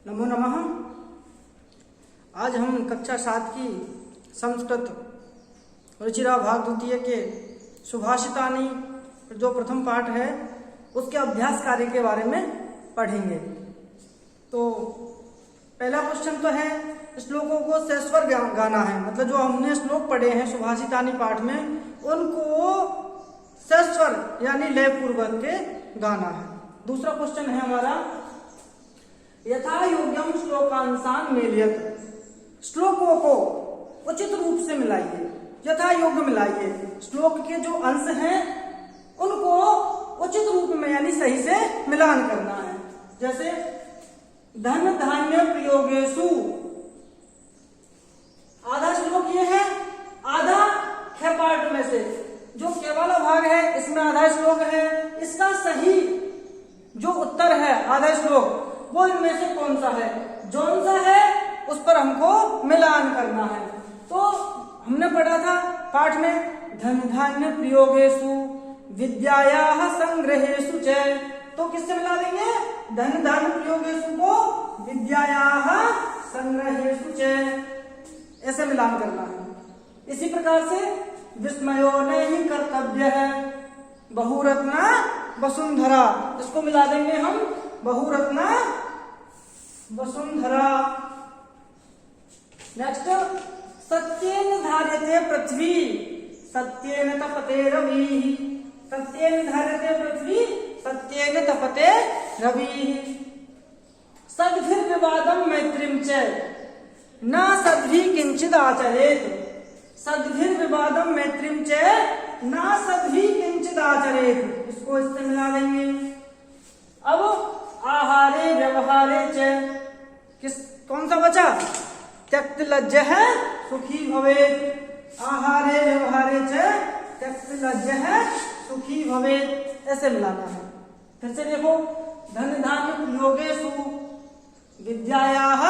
नमो नमः। आज हम कक्षा 7 की संस्कृत रुचिरा भाग द्वितीय के सुभाषितानि जो प्रथम पाठ है उसके अभ्यास कार्य के बारे में पढ़ेंगे। तो पहला क्वेश्चन तो है श्लोकों को सस्वर गाना है, मतलब जो हमने श्लोक पढ़े हैं सुभाषितानि पाठ में उनको सस्वर यानी लय पूर्वक के गाना है। दूसरा क्वेश्चन है हमारा यथा योग्यम श्लोकांशान मेलयत, श्लोकों को उचित रूप से मिलाइए, यथा योग्य मिलाइए। श्लोक के जो अंश हैं उनको उचित रूप में यानी सही से मिलान करना है। जैसे धन धान्य प्रयोगेषु, आधा श्लोक ये है, आधा है पार्ट में से जो केवल भाग है इसमें आधा श्लोक है। इसका सही जो उत्तर है आधा श्लोक वो इनमें से कौन सा है, जौन सा है उस पर हमको मिलान करना है। तो हमने पढ़ा था पाठ में धन धान्य प्रयोगेषु विद्यायाः संग्रहेषु च, तो किससे मिला देंगे? धन धान्य प्रयोगेषु को विद्यायाः संग्रहेषु च, ऐसे मिलान करना है। इसी प्रकार से विस्मयो नहीं कर्तव्य है बहुरत्ना वसुंधरा, इसको मिला देंगे हम बहुरत्ना वसुंधरा। नेक्स्ट सत्येन धार्यते पृथ्वी सत्येन तपते रविः, सत्येन धार्यते पृथ्वी सत्येन तपते रविः। सद्भिर्विवादं मैत्रीं च न सद्भिः किंचिद आचरेत्, सद्भिर्विवादं मैत्रीं च न सद्भिः किंचिद आचरेत्, इसको इससे मिला देंगे। अब आहारे व्यवहारे च किस कौन सा बचा? त्यक्त लज्जः सुखी भवेत्, आहारे व्यवहारे च त्यक्त लज्जः सुखी भवेत्, ऐसे मिलाना है। फिर से देखो धन धान्य प्रयोगेषु विद्यायाः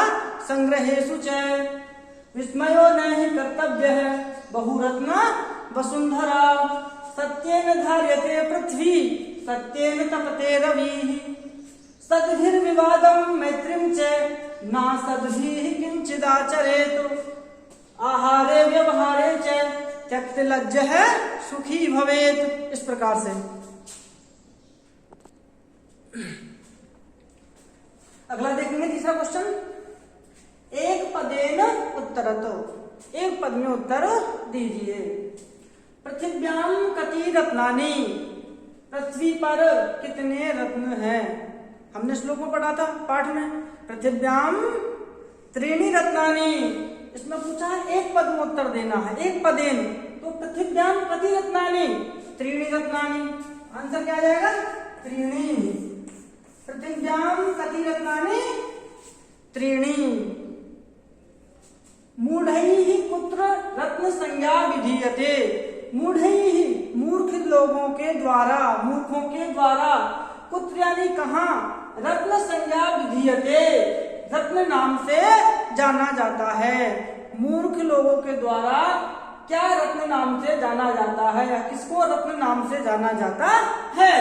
संग्रहेषु च विस्मयो नहि कर्तव्यः बहुरत्ना वसुंधरा। सत्येन धार्यते पृथ्वी सत्येन तपते रविः, सद्भिर्विवादं मैत्रीं च न सद्भिः किंचिदाचरेत्, आहारे व्यवहारे च त्यक्त लज्जः सुखी भवेत्। इस प्रकार से अगला देखेंगे तीसरा क्वेश्चन। एक पदेन उत्तरतो, एक पद में उत्तर दीजिए। पृथिव्याम कति रत्नानि, पृथ्वी पर कितने रत्न हैं? हमने श्लोक में पढ़ा था पाठ में पृथिव्याम त्रीणि रत्नानि, इसमें पूछा है एक पद में उत्तर देना है, एक पदेन। तो पृथिव्याम कति रत्नानि, त्रीणि रत्नानि, आंसर क्या आ जाएगा? त्रीणि। पृथिव्याम कति रत्नानि त्रीणि। मूढ़ैः कुत्र रत्न संज्ञा विधीयते, मूढ़ैः मूर्ख लोगों के द्वारा, मूर्खों के द्वारा, कुत्र यानी कहाँ, रत्न संज्ञा विधीयते रत्न नाम से जाना जाता है। मूर्ख लोगों के द्वारा क्या रत्न नाम से जाना जाता है या किसको रत्न नाम से जाना जाता है?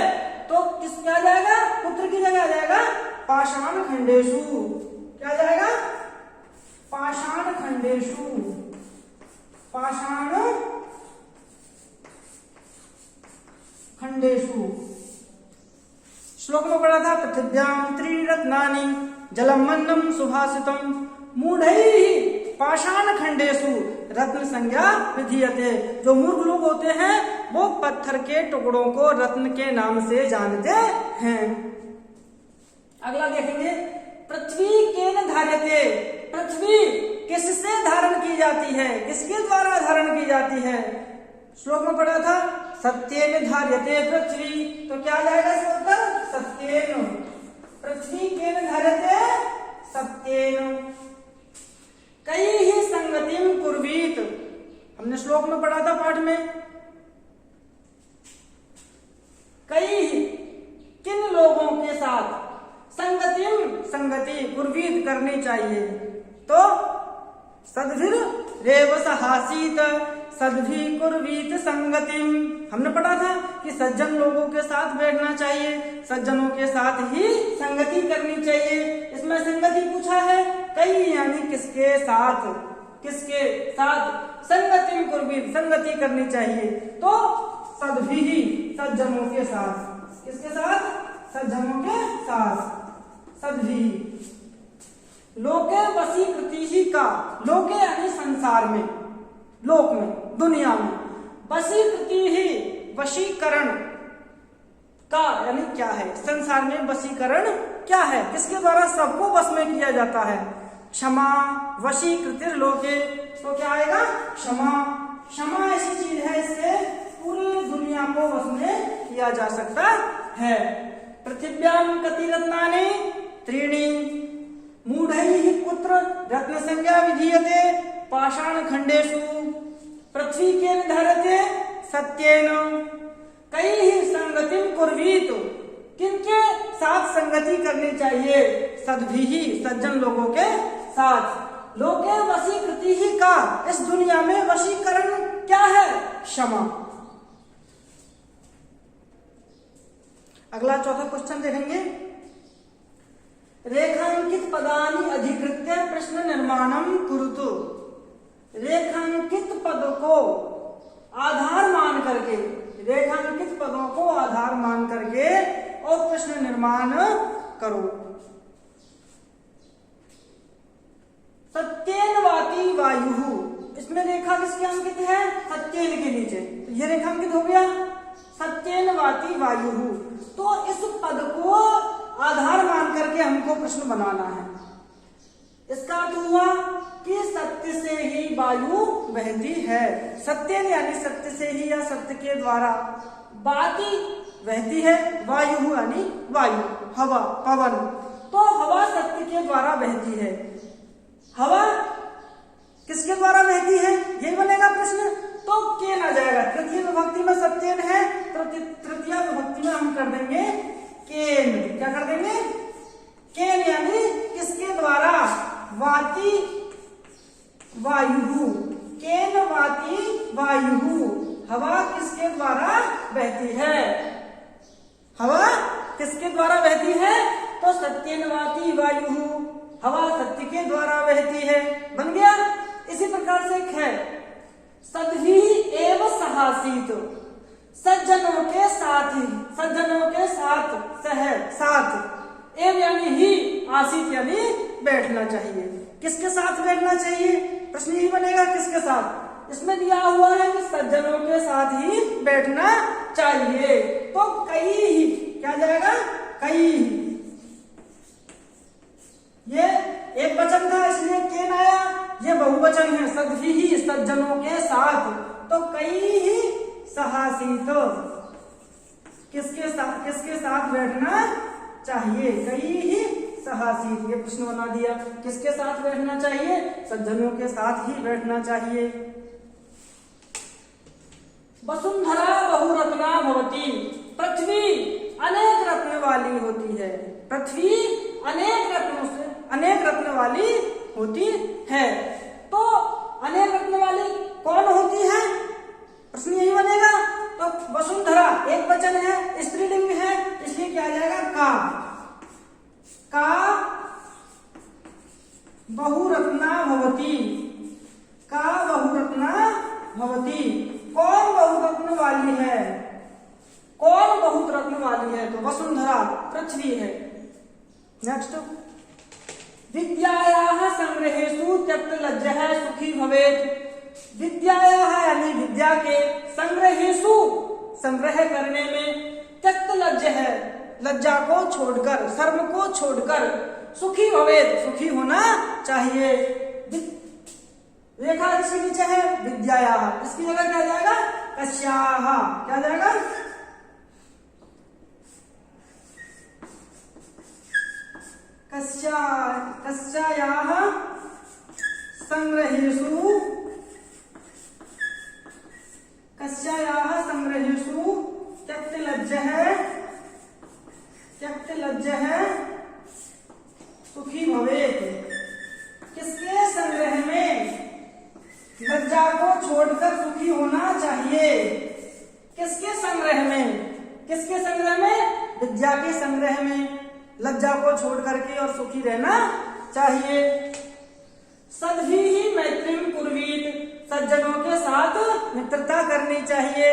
तो किस क्या जाएगा? पुत्र की जगह आ जाएगा पाषाण खंडेषु, क्या जाएगा? पाषाण खंडेषु, पाषाण खंडेषु। श्लोक में पढ़ा था पृथिव्याम त्रीणि रत्नानि जलम अन्नम सुभाषितम मूढ़ैः पाषाण खंडेषु रत्न संज्ञा विधीयते। जो मूर्ख लोग होते हैं वो पत्थर के टुकड़ों को रत्न के नाम से जानते हैं। अगला देखेंगे पृथ्वी केन धार्यते, पृथ्वी किससे धारण की जाती है, किसके द्वारा धारण की जाती है? श्लोक में पढ़ा था सत्येन धार्यते पृथ्वी, तो क्या जाएगा इसका उत्तर? सत्येन। पृथ्वी केन धार्यते सत्येन। कैः संगतिं कुर्वीत, हमने श्लोक में पढ़ा था पाठ में कैः किन लोगों के साथ, संगतिं संगति कुर्वीत करनी चाहिए। तो सद्भिर रेव सहासीत सद्भि कुर्वीत संगतिम, हमने पढ़ा था कि सज्जन लोगों के साथ बैठना चाहिए, सज्जनों के साथ ही संगति करनी चाहिए। इसमें संगति पूछा है, कई यानी किसके साथ, किसके साथ, संगति कुर्वीत संगति करनी चाहिए, तो सद्भिः सज्जनों के साथ, किसके साथ, सज्जनों के साथ, सद्भिः। लोके वशीकृतिः का, लोके यानी संसार में, लोक में, दुनिया में, वशीकृतिः वशीकरण का यानी क्या है, संसार में वशीकरण क्या है, किसके द्वारा सबको वश में किया जाता है, क्षमा वशीकृतिर लोके, तो क्या आएगा, क्षमा। क्षमा ऐसी चीज है इससे पूरी दुनिया को वश में किया जा सकता है। पृथिव्याम कति रत्नानि त्रीणि मूढ़ैः कुत्र रत्न संज्ञा विधीयते पाषाण खंडेषु पृथ्वी के धरते सत्येन कई संगतिम कुर्वीत, किनके साथ संगति करनी चाहिए, सद्भिः सज्जन लोगों के साथ। लोके वशीकृतिः का, इस दुनिया में वशीकरण क्या है, क्षमा। अगला चौथा क्वेश्चन देखेंगे, रेखांकित पदानि अधिकृत्य प्रश्न निर्माणम कुरुतु। रेखांकित पद को आधार मान करके, रेखांकित पदों को आधार मान करके और प्रश्न निर्माण करो। सत्येन वाति वायु, इसमें रेखा किसके अंकित है, सत्येन के नीचे, तो ये रेखांकित हो गया, सत्येन वाति वायु। तो इस पद को आधार मान करके हमको प्रश्न बनाना है। इसका अर्थ हुआ कि सत्य से ही वायु बहती है, सत्येन यानी सत्य से ही या सत्य के द्वारा, वाति बहती है, वायु यानी वायु, हवा, पवन, तो हवा सत्य के द्वारा बहती है। हवा किसके द्वारा बहती है, यही बनेगा प्रश्न, तो केन आ जाएगा, तृतीय विभक्ति में सत्येन है, तो तृतीय विभक्ति में हम कर देंगे केन, क्या कर देंगे, केन यानी किसके द्वारा, वाति वायु, केन वाति वायु, हवा किसके द्वारा बहती है, हवा किसके द्वारा बहती है, तो सत्येन वाति वायु, हवा सत्य के द्वारा बहती है, बन गया। इसी प्रकार से एक है, सद्भिः एव सहासीत, सज्जनों के साथ ही, सज्जनों के साथ, सह साथ, एव यानी ही, आसीत यानी बैठना चाहिए, किसके साथ बैठना चाहिए, प्रश्न यही बनेगा, किसके साथ, इसमें दिया हुआ है कि सज्जनों के साथ ही बैठना चाहिए, तो कई ही, क्या जाएगा, कई ही, ये एक वचन था इसलिए केन आया, ये बहुवचन है, सद्भिः सज्जनों के साथ, तो कई ही सहासीत, किसके साथ बैठना चाहिए, कई ही सहासीत, ये प्रश्न बना दिया, किसके साथ बैठना चाहिए, सज्जनों के साथ ही बैठना चाहिए। वसुंधरा बहुरत्ना भवति, पृथ्वी अनेक रत्न वाली होती है, पृथ्वी अनेक रत्नों से, अनेक रत्न वाली होती है, तो अनेक रत्न वाली कौन होती है, प्रश्न यही बनेगा, तो वसुंधरा एक वचन है, स्त्रीलिंग है, इसलिए क्या आ जाएगा, का बहुरत्ना भवति, का बहुरत्ना भवति, कौन बहुरत्न वाली है, कौन बहुत रत्न वाली है, तो वसुंधरा पृथ्वी है। नेक्स्ट, विद्यायाः संग्रहेषु त्यक्तलज्जः सुखी भवेत्, विद्यायाः यानी विद्या के, संग्रहेषु संग्रह करने में, त्यक्तलज्जः लज्जा को छोड़कर, शर्म को छोड़कर, सुखी भवेत् सुखी होना चाहिए। रेखा इसके नीचे है विद्यायाः, इसकी जगह क्या जाएगा, कस्याः, क्या जाएगा, कस्यायाः संग्रहेषु, कस्यायाः संग्रहेषु त्यक्तलज्जः सुखी भवेत्, किसके संग्रह में लज्जा को छोड़कर सुखी होना चाहिए, किसके संग्रह में, किसके संग्रह में, विद्या के संग्रह में, लज्जा को छोड़ करके और सुखी रहना चाहिए। सद्भिः मैत्रीं कुर्वीत, सज्जनों के साथ मित्रता करनी चाहिए।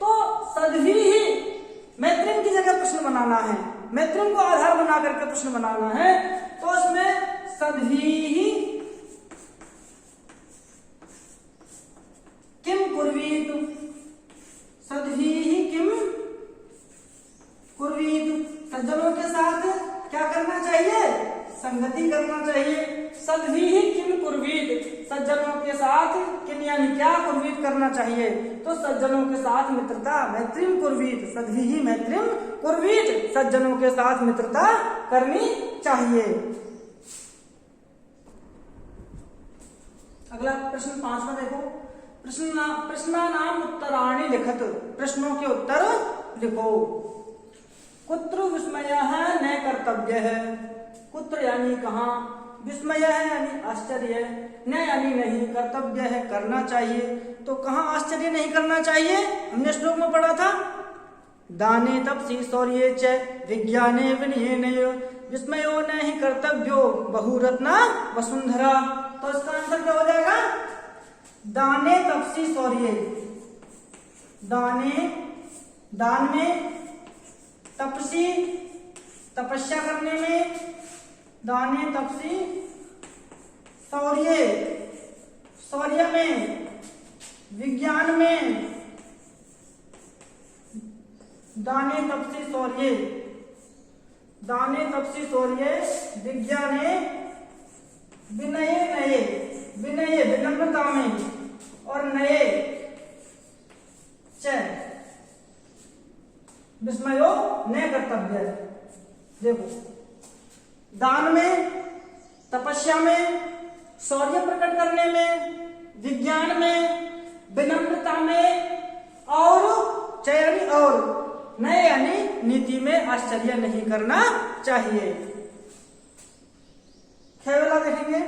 तो सद्भिः मैत्रीं की जगह प्रश्न बनाना है, मैत्रीं को आधार बना करके प्रश्न बनाना है। तो उसमें सद्भिः किम कुर्वीत, सद्भिः किम कुर्वीत, सज्जनों के साथ क्या करना चाहिए, संगति करना चाहिए। सद्भिः किम कुर्वीत, सज्जनों के साथ किम यानी क्या कुर्वीत करना चाहिए, तो सज्जनों के साथ मित्रता, मैत्रीं कुर्वीत, सद्भिः मैत्रीं कुर्वीत, सज्जनों के साथ मित्रता करनी चाहिए। अगला प्रश्न 5वां देखो, प्रश्नानाम उत्तराणि लिखत, प्रश्नों के उत्तर लिखो। कुत्र विस्मयः न कर्तव्यः, कुत्र यानी कहाँ, विस्मय है यानी आश्चर्य, न यानी नहीं, कर्तव्य है करना चाहिए। तो कहाँ आश्चर्य नहीं करना चाहिए, हमने श्लोक में पढ़ा था, दाने तपसि शौर्ये च विज्ञाने विनयेनैव विस्मयो न हि कर्तव्यो बहुरत्ना वसुंधरा। तो इसका आंसर क्या हो जाएगा, दाने तपसि शौर्ये, दाने दान में, तपसी तपस्या करने में, दाने तपसी शौर्य शौर्य में, विज्ञान में, दाने तपसी शौर्य, दाने तपसी शौर्य, विज्ञाने विनये नये, विनये विनम्रता में, और नये च विस्मयो न कर्तव्य। देखो, दान में, तपस्या में, शौर्य प्रकट करने में, विज्ञान में, विनम्रता में, और चयनी और नए यानी नीति में आश्चर्य नहीं करना चाहिए। खेवला देखेंगे,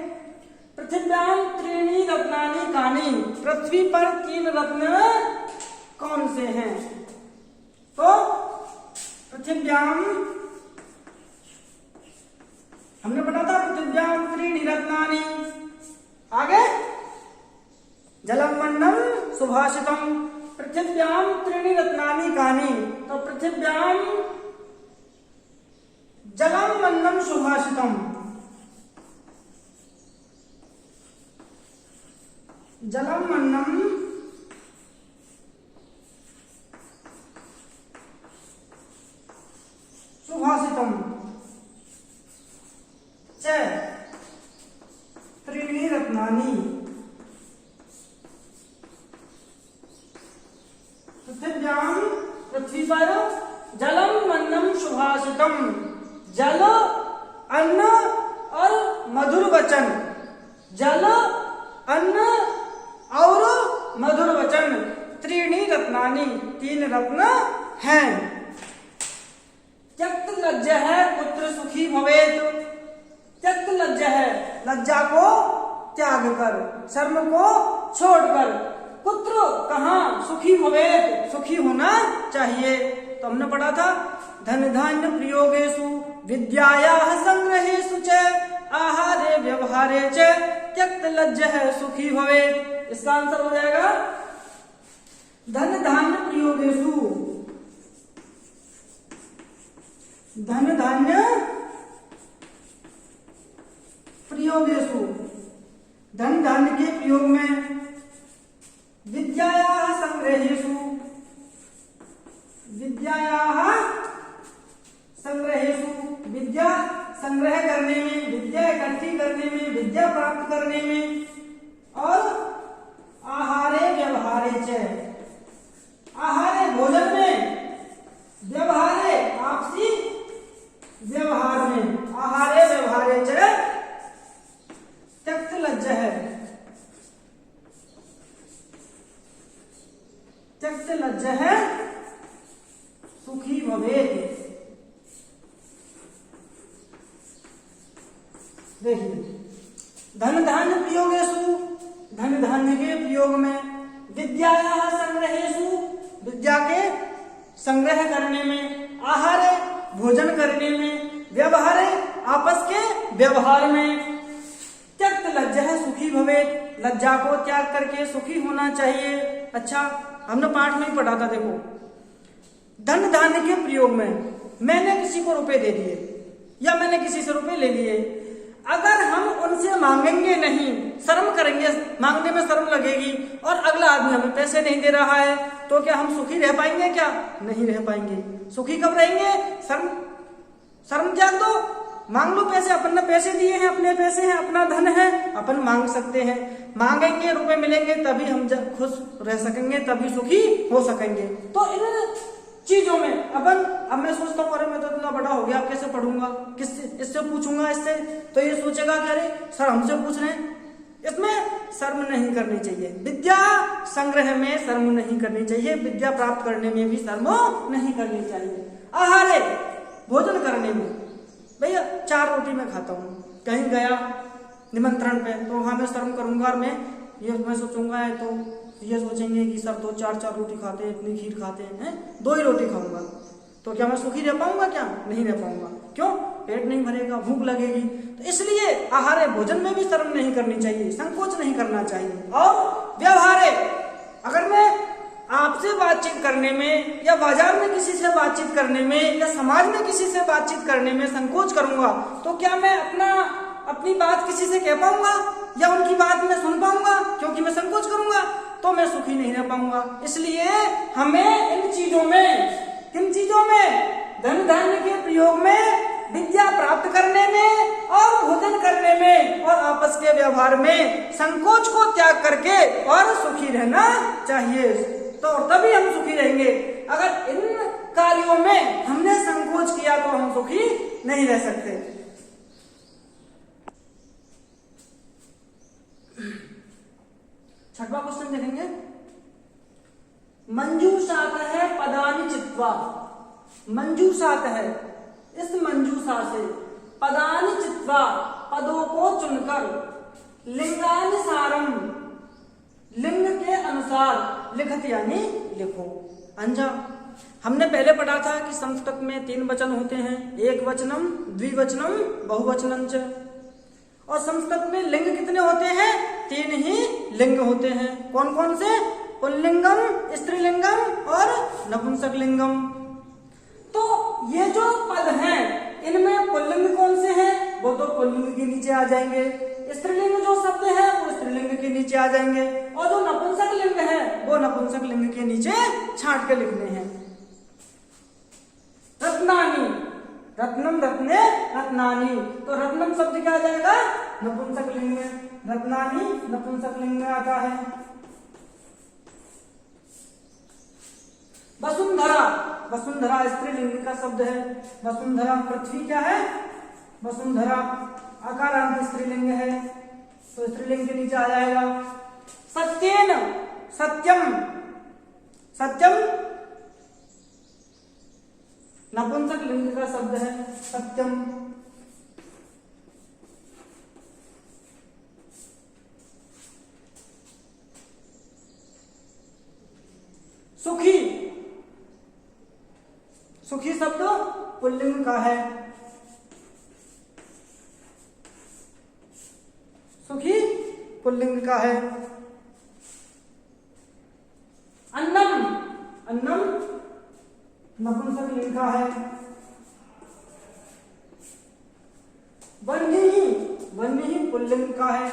पृथ्व्याम त्रीणि रत्नानि कानि, पृथ्वी पर 3 रत्न कौन से हैं। तो पृथ्व्याम हमने पढ़ा था, पृथ्व्याम त्रीणि रत्नानि, आगे जलम मन्नम सुभाषितम, पृथ्व्याम त्रीणि रत्नानि कानि, तो पृथ्व्याम जलम मन्नम सुभाषितम, जलम मन्नम सुभाषितम च त्रीणि रत्नानि, पृथ्व्याम पृथ्वी पर, जलम मन्नम सुभाषितम, जल, अन्न और मधुर वचन, जल, अन्न और मधुर वचन, त्रीणि रत्नानि 3 रत्न हैं। त्यक्त लज्ज है पुत्र सुखी भवेत, त्यक्त लज्ज है लज्जा को त्याग कर, शर्म को छोड़कर, पुत्र कहाँ सुखी भवेत सुखी होना चाहिए। तो हमने पढ़ा था, धन धान्य प्रयोगेषु विद्यायाः संग्रहेषु च आहारे व्यवहारे च त्यक्त लज्ज है सुखी भवेत। इसका आंसर हो जाएगा धन धान्य प्रयोगेषु, धन धान्य प्रयोगेषु, धन धान्य के प्रयोग में, विद्यायाः संग्रहेषु, विद्यायाः संग्रहेषु, विद्या संग्रह करने में, विद्या इकट्ठी करने में, विद्या प्राप्त करने में, और आहारे व्यवहारे च, आहारे भोजन में, व्यवहारे आपसी व्यवहार में, आहारे व्यवहारे च त्यक्त लज्ज है, त्यक्त लज्ज है सुखी भवेत। देखिए, धन धान्य प्रयोगेषु, धन धान्य के प्रयोग में, विद्यायाः संग्रहेषु, विद्या के संग्रह करने में, आहार भोजन करने में, व्यवहारे, आपस के व्यवहार में। त्यक्त लज्जा सुखी भवे, लज्जा को त्याग करके सुखी होना चाहिए। अच्छा, हमने पाठ में ही पढ़ा था, देखो धन धान्य के प्रयोग में मैंने किसी को रुपए दे दिए या मैंने किसी से रुपए ले लिए, अगर हम उनसे मांगेंगे नहीं, शर्म करेंगे, मांगने में शर्म लगेगी और अगला आदमी हमें पैसे नहीं दे रहा है, तो क्या हम सुखी रह पाएंगे? क्या नहीं रह पाएंगे। सुखी कब रहेंगे? शर्म त्याग दो, मांग लो पैसे, अपन ने पैसे दिए हैं, अपने पैसे हैं, अपना धन है, अपन मांग सकते हैं। मांगेंगे, रुपए मिलेंगे, तभी हम खुश रह सकेंगे, तभी सुखी हो सकेंगे। तो इन चीजों में अब मैं सोचता हूँ, अरे मैं तो इतना बड़ा हो गया, अब कैसे पढ़ूंगा, किससे, इससे पूछूंगा, इससे, तो ये सोचेगा कि अरे सर हमसे पूछ रहे हैं। इसमें शर्म नहीं करनी चाहिए। विद्या संग्रह में शर्म नहीं करनी चाहिए, विद्या प्राप्त करने में भी शर्म नहीं करनी चाहिए। आहारे, भोजन करने में, भैया 4 रोटी मैं खाता हूँ, कहीं गया निमंत्रण पे, तो वहां मैं शर्म करूंगा और मैं सोचूंगा, तो ये सोचेंगे कि सब तो 4 रोटी खाते हैं, इतनी खीर खाते हैं, 2 ही रोटी खाऊंगा, तो क्या मैं सुखी रह पाऊंगा? क्या नहीं रह पाऊंगा। क्यों? पेट नहीं भरेगा, भूख लगेगी। तो इसलिए आहारे, भोजन में भी शर्म नहीं करनी चाहिए, संकोच नहीं करना चाहिए। और व्यवहारे, अगर मैं आपसे बातचीत करने में या बाजार में किसी से बातचीत करने में या समाज में किसी से बातचीत करने में संकोच करूंगा, तो क्या मैं अपनी बात किसी से कह पाऊंगा या उनकी बात मैं सुन पाऊंगा? क्योंकि मैं संकोच करूंगा तो मैं सुखी नहीं रह पाऊंगा। इसलिए हमें इन चीजों में, किन चीजों में? धन धान्य के प्रयोग में, विद्या प्राप्त करने में और भोजन करने में और आपस के व्यवहार में संकोच को त्याग करके और सुखी रहना चाहिए, तो तभी हम सुखी रहेंगे। अगर इन कार्यों में हमने संकोच किया तो हम सुखी नहीं रह सकते। छठवां क्वेश्चन देखेंगे। मंजूषात है पदानि चित्वा, मंजूषात है, इस मंजूषा से पदानि चित्वा, पदों को चुनकर, लिंगानुसारम, लिंग के अनुसार लिखत यानी लिखो। अंजा, हमने पहले पढ़ा था कि संस्कृत में 3 वचन होते हैं, एक वचनम, द्विवचनम, बहुवचनम च। और संस्कृत में लिंग कितने होते हैं? 3 ही लिंग होते हैं। कौन कौन से? पुल्लिंगम, स्त्रीलिंगम और नपुंसकलिंगम। तो ये जो पद हैं, इनमें पुल्लिंग कौन से हैं? वो तो पुल्लिंग के नीचे आ जाएंगे। स्त्रीलिंग जो शब्द है वो स्त्रीलिंग के नीचे आ जाएंगे, और जो नपुंसकलिंग है वो नपुंसकलिंग के नीचे छांट के लिखने हैं। रत्नानी, रत्नम, रत्ने, रत्नानी, तो रत्नम शब्द क्या आ जाएगा? नपुंसकलिंग में। रत्नानी नपुंसकलिंग में आता है। वसुंधरा, वसुंधरा स्त्रीलिंग का शब्द है। वसुंधरा, पृथ्वी क्या है? वसुंधरा, आकारांत स्त्रीलिंग है, तो स्त्रीलिंग के नीचे आ जाएगा। सत्येन, सत्यम, सत्यम नपुंसक लिंग का शब्द है, सत्यम। सुखी, सुखी शब्द पुल्लिंग का है। सुखी पुल्लिंग का है। अन्नम, अन्नम नपुंसक लिंग का है। वन्ही, वन्ही पुल्लिंग का है।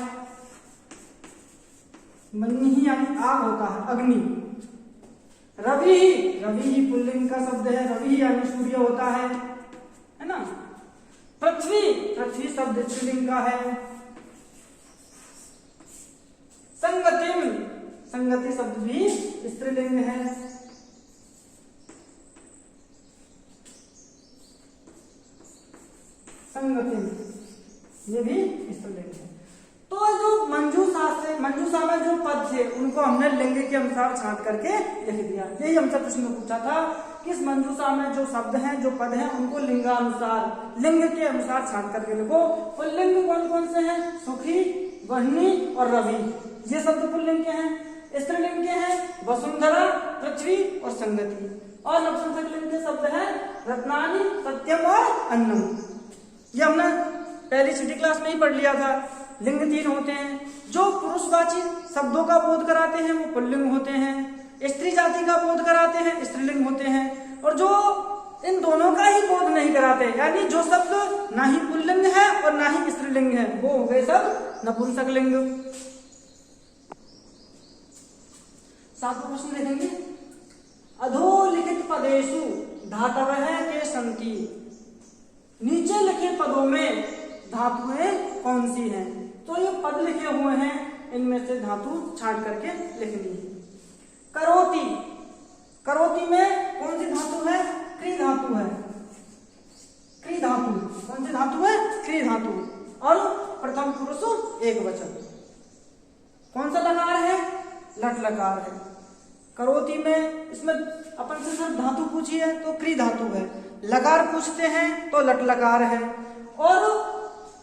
वन्ही यानी आग होता है, अग्नि। रवि, रवि ही पुल्लिंग का शब्द है, रवि यानी सूर्य होता है ना। पृथ्वी, पृथ्वी शब्द स्त्रीलिंग का है। संगतिम, संगति शब्द भी स्त्रीलिंग है। संगतिम, ये भी स्त्रीलिंग है। तो जो मंजूषा से, मंजूषा में जो पद थे उनको हमने लिंग के अनुसार छांट करके लिख दिया। यही हमसे प्रश्न पूछा था कि इस मंजूषा में जो शब्द हैं, जो पद हैं, उनको लिंगानुसार, लिंग के अनुसार छांट करके लिखो। और लिंग कौन कौन से हैं? सुखी, वह्नि और रवि, ये शब्द पुल्लिंग के हैं। स्त्रीलिंग के हैं वसुंधरा, पृथ्वी और संगति। और नपुंसक लिंग के शब्द हैं रत्नानी, सत्यम और अन्नम। ये हमने पहली छठी क्लास में ही पढ़ लिया था। लिंग 3 होते हैं। जो पुरुषवाची शब्दों का बोध कराते हैं वो पुल्लिंग होते हैं, स्त्री जाति का बोध कराते हैं स्त्रीलिंग होते हैं, और जो इन दोनों का ही बोध नहीं कराते, यानी जो शब्द ना ही पुल्लिंग है और ना ही स्त्रीलिंग है, वो हो गए सब नपुंसक लिंग। 7वां प्रश्न देखेंगे, अधोलिखित पदेषु धातवः के सन्ति, नीचे लिखे पदों में धातुएं कौन सी हैं? तो ये पद लिखे हुए हैं, इनमें से धातु छांट करके लिखनी है। करोति, करोति में कौन सी धातु है? क्री धातु है। क्री धातु कौन सी धातु है? क्री धातु। और प्रथम पुरुष एक वचन, कौन सा लकार है? लट लकार है। करोति में इसमें अपन से सिर्फ धातु पूछी है तो क्री धातु है, लकार पूछते हैं तो लट लकार है, और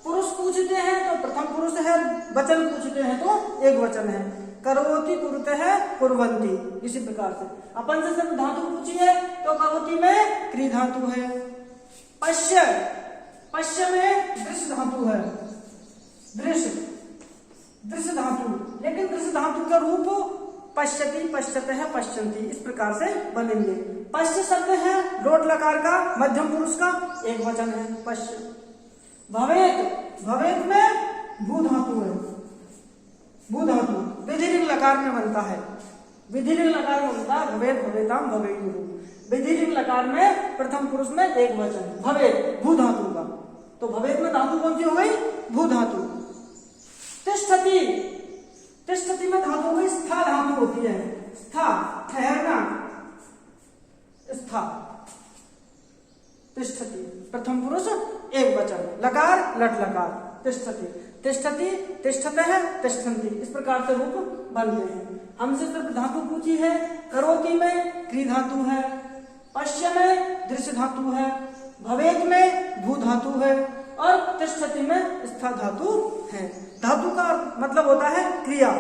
पुरुष पूछते हैं तो प्रथम पुरुष है, वचन पूछते हैं तो एक वचन है। करोति कुरुतः कुर्वन्ति। इसी प्रकार से अपन से सिर्फ धातु पूछी है तो करोति में क्री धातु है। पश्य, पश्य में दृश्य धातु है। दृश्य, दृश्य धातु, लेकिन दृश्य धातु का रूप पश्यति, पश्यतः, पश्यन्ति इस प्रकार से बनेंगे। पश्य शब्द है लोट लकार का, मध्यम पुरुष का एक वचन है पश्य। भवेत, भवेत में भू धातु है। भू धातु विधिलिंग लकार में बनता है। विधिलिंग लकार में बनता है भवेत, भवेताम, भवेयुः। विधिलिंग लकार में प्रथम पुरुष में एक वचन भवेत, भू धातु का। तो भवेत में धातु कौन सी हो गई? भू धातु। तिष्ठति, तिष्ठति में धातु हो गई स्था धातु होती है। स्था ठहरना, स्था। तिष्ठति प्रथम पुरुष एक वचन, लकार लट लकार। तिष्ठति, तिष्ठति, तिष्ठतः, तिष्ठन्ति इस प्रकार से रूप बनते हैं। हमसे सिर्फ धातु पूछी है। करोति में क्री धातु है, पश्य में दृश्य धातु है, भवेत में भू धातु है, और तिष्ठति में स्था धातु है। धातु का मतलब होता है क्रिया।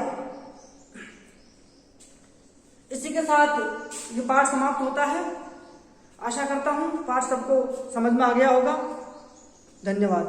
इसी के साथ ये पाठ समाप्त होता है। आशा करता हूं पाठ सबको समझ में आ गया होगा। धन्यवाद।